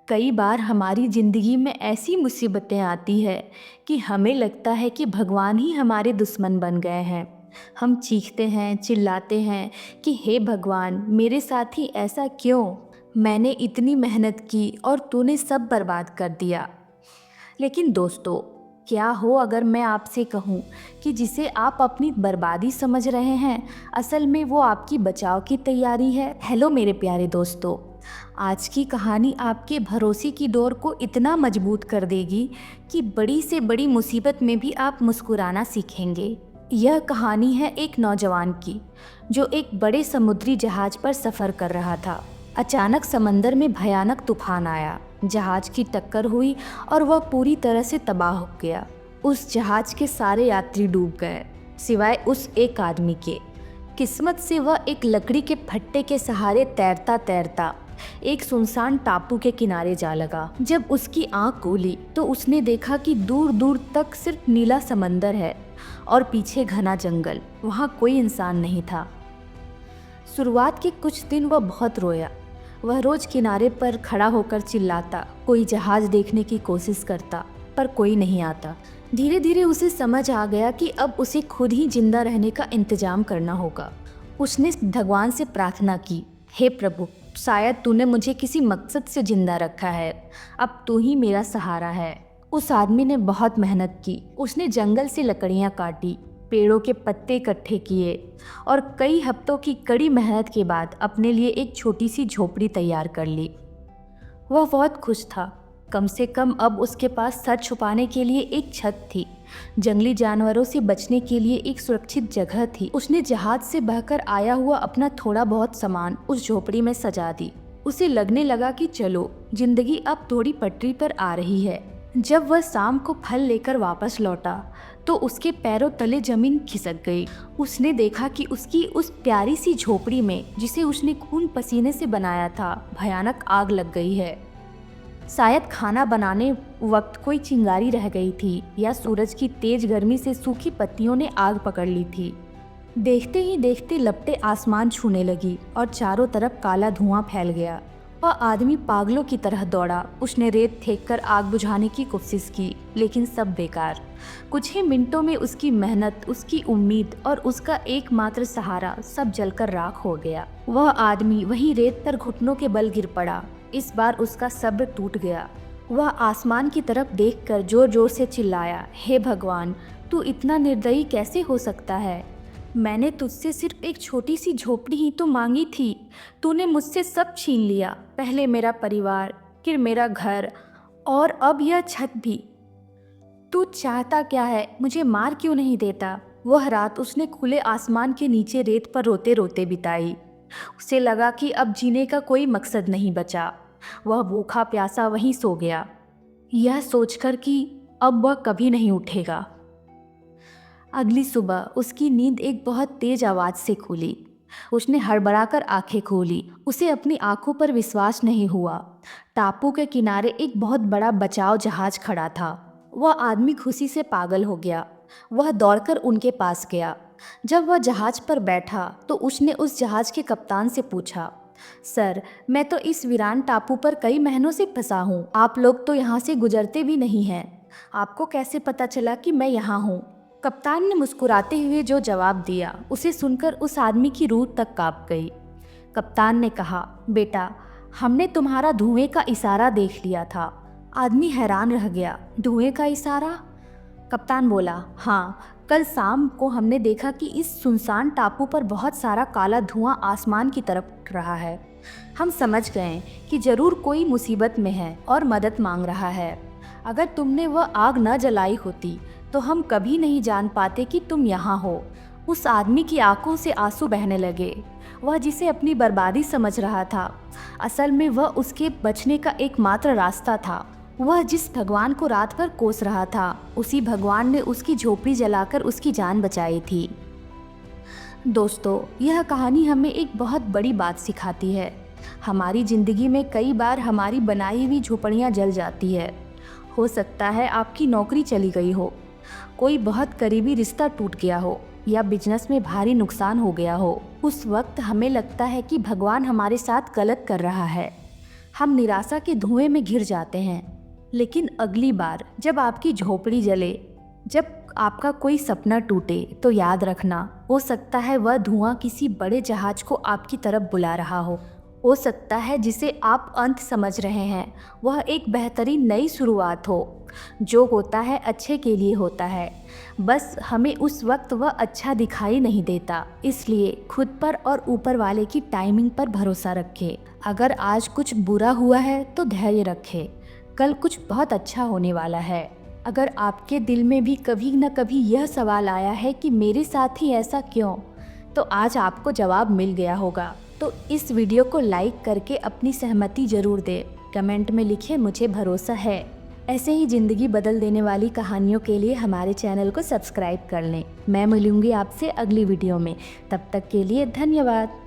कई बार हमारी ज़िंदगी में ऐसी मुसीबतें आती है कि हमें लगता है कि भगवान ही हमारे दुश्मन बन गए हैं। हम चीखते हैं, चिल्लाते हैं कि हे भगवान, मेरे साथ ही ऐसा क्यों? मैंने इतनी मेहनत की और तूने सब बर्बाद कर दिया। लेकिन दोस्तों, क्या हो अगर मैं आपसे कहूँ कि जिसे आप अपनी बर्बादी समझ रहे हैं, असल में वो आपकी बचाव की तैयारी है। हेलो मेरे प्यारे दोस्तों, आज की कहानी आपके भरोसे की डोर को इतना मजबूत कर देगी कि बड़ी से बड़ी मुसीबत में भी आप मुस्कुराना सीखेंगे। यह कहानी है एक नौजवान की, जो एक बड़े समुद्री जहाज पर सफ़र कर रहा था। अचानक समंदर में भयानक तूफान आया, जहाज की टक्कर हुई और वह पूरी तरह से तबाह हो गया। उस जहाज के सारे यात्री डूब गए, सिवाय उस एक आदमी के। किस्मत से वह एक लकड़ी के फट्टे के सहारे तैरता तैरता एक सुनसान टापू के किनारे जा लगा। जब उसकी आंख खुली तो उसने देखा कि दूर दूर तक सिर्फ नीला समंदर है और पीछे घना जंगल। वहाँ कोई इंसान नहीं था। शुरुआत के कुछ दिन वह बहुत रोया। वह रोज किनारे पर खड़ा होकर चिल्लाता, कोई जहाज देखने की कोशिश करता, पर कोई नहीं आता। धीरे धीरे उसे समझ आ गया कि अब उसे खुद ही जिंदा रहने का इंतजाम करना होगा। उसने भगवान से प्रार्थना की, हे प्रभु, शायद तूने मुझे किसी मकसद से जिंदा रखा है, अब तू ही मेरा सहारा है। उस आदमी ने बहुत मेहनत की। उसने जंगल से लकड़ियाँ काटी, पेड़ों के पत्ते इकट्ठे किए और कई हफ्तों की कड़ी मेहनत के बाद अपने लिए एक छोटी सी झोपड़ी तैयार कर ली। वह बहुत खुश था। कम से कम अब उसके पास सर छुपाने के लिए एक छत थी, जंगली जानवरों से बचने के लिए एक सुरक्षित जगह थी। उसने जहाज से बहकर आया हुआ अपना थोड़ा बहुत सामान उस झोपड़ी में सजा दी। उसे लगने लगा कि चलो, जिंदगी अब थोड़ी पटरी पर आ रही है। जब वह शाम को फल लेकर वापस लौटा तो उसके पैरों तले जमीन खिसक गई। उसने देखा कि उसकी उस प्यारी सी झोपड़ी में, जिसे उसने खून पसीने से बनाया था, भयानक आग लग गई है। शायद खाना बनाने वक्त कोई चिंगारी रह गई थी, या सूरज की तेज गर्मी से सूखी पत्तियों ने आग पकड़ ली थी। देखते ही देखते लपटें आसमान छूने लगी और चारों तरफ काला धुआं फैल गया। वह आदमी पागलों की तरह दौड़ा। उसने रेत फेंककर आग बुझाने की कोशिश की, लेकिन सब बेकार। कुछ ही मिनटों में उसकी मेहनत, उसकी उम्मीद और उसका एकमात्र सहारा सब जलकर राख हो गया। वह आदमी वहीं रेत पर घुटनों के बल गिर पड़ा। इस बार उसका सब्र टूट गया। वह आसमान की तरफ देखकर जोर जोर से चिल्लाया, हे भगवान, तू इतना निर्दयी कैसे हो सकता है? मैंने तुझसे सिर्फ एक छोटी सी झोपड़ी ही तो मांगी थी। तूने मुझसे सब छीन लिया, पहले मेरा परिवार, फिर मेरा घर और अब यह छत भी। तू चाहता क्या है? मुझे मार क्यों नहीं देता? वह रात उसने खुले आसमान के नीचे रेत पर रोते रोते बिताई। उसे लगा कि अब जीने का कोई मकसद नहीं बचा। वह भूखा प्यासा वहीं सो गया, यह सोचकर कि अब वह कभी नहीं उठेगा। अगली सुबह उसकी नींद एक बहुत तेज आवाज़ से खुली। उसने हड़बड़ाकर आंखें खोली। उसे अपनी आंखों पर विश्वास नहीं हुआ। टापू के किनारे एक बहुत बड़ा बचाव जहाज खड़ा था। वह आदमी खुशी से पागल हो गया। वह दौड़कर उनके पास गया। जब वह जहाज पर बैठा तो उसने उस जहाज के कप्तान से पूछा, सर, मैं तो इस वीरान टापू पर कई महीनों से फंसा हूँ। आप लोग तो यहाँ से गुजरते भी नहीं हैं। आपको कैसे पता चला कि मैं यहाँ हूँ? कप्तान ने मुस्कुराते हुए जो जवाब दिया, उसे सुनकर उस आदमी की रूह तक कांप गई। कप्तान ने कहा, बेटा, हमने तुम्हारा धुएं का इशारा देख लिया था। आदमी हैरान रह गया। धुएं का इशारा? कप्तान बोला, हाँ, कल शाम को हमने देखा कि इस सुनसान टापू पर बहुत सारा काला धुआं आसमान की तरफ उठ रहा है। हम समझ गए कि जरूर कोई मुसीबत में है और मदद मांग रहा है। अगर तुमने वह आग न जलाई होती तो हम कभी नहीं जान पाते कि तुम यहाँ हो। उस आदमी की आंखों से आंसू बहने लगे। वह जिसे अपनी बर्बादी समझ रहा था, असल में वह उसके बचने का एकमात्र रास्ता था। वह जिस भगवान को रात भर कोस रहा था, उसी भगवान ने उसकी झोपड़ी जलाकर उसकी जान बचाई थी। दोस्तों, यह कहानी हमें एक बहुत बड़ी बात सिखाती है। हमारी ज़िंदगी में कई बार हमारी बनाई हुई झोपड़ियाँ जल जाती है। हो सकता है आपकी नौकरी चली गई हो, कोई बहुत करीबी रिश्ता टूट गया हो, या बिजनेस में भारी नुकसान हो गया हो। उस वक्त हमें लगता है कि भगवान हमारे साथ गलत कर रहा है। हम निराशा के धुएं में घिर जाते हैं। लेकिन अगली बार जब आपकी झोपड़ी जले, जब आपका कोई सपना टूटे, तो याद रखना, हो सकता है वह धुआं किसी बड़े जहाज को आपकी तरफ बुला रहा हो सकता है जिसे आप अंत समझ रहे हैं वह एक बेहतरीन नई शुरुआत हो। जो होता है अच्छे के लिए होता है, बस हमें उस वक्त वह अच्छा दिखाई नहीं देता। इसलिए खुद पर और ऊपर वाले की टाइमिंग पर भरोसा रखें। अगर आज कुछ बुरा हुआ है तो धैर्य रखें, कल कुछ बहुत अच्छा होने वाला है। अगर आपके दिल में भी कभी न कभी यह सवाल आया है कि मेरे साथ ही ऐसा क्यों, तो आज आपको जवाब मिल गया होगा। तो इस वीडियो को लाइक करके अपनी सहमति ज़रूर दें। कमेंट में लिखें मुझे भरोसा है। ऐसे ही ज़िंदगी बदल देने वाली कहानियों के लिए हमारे चैनल को सब्सक्राइब कर लें। मैं मिलूंगी आपसे अगली वीडियो में। तब तक के लिए धन्यवाद।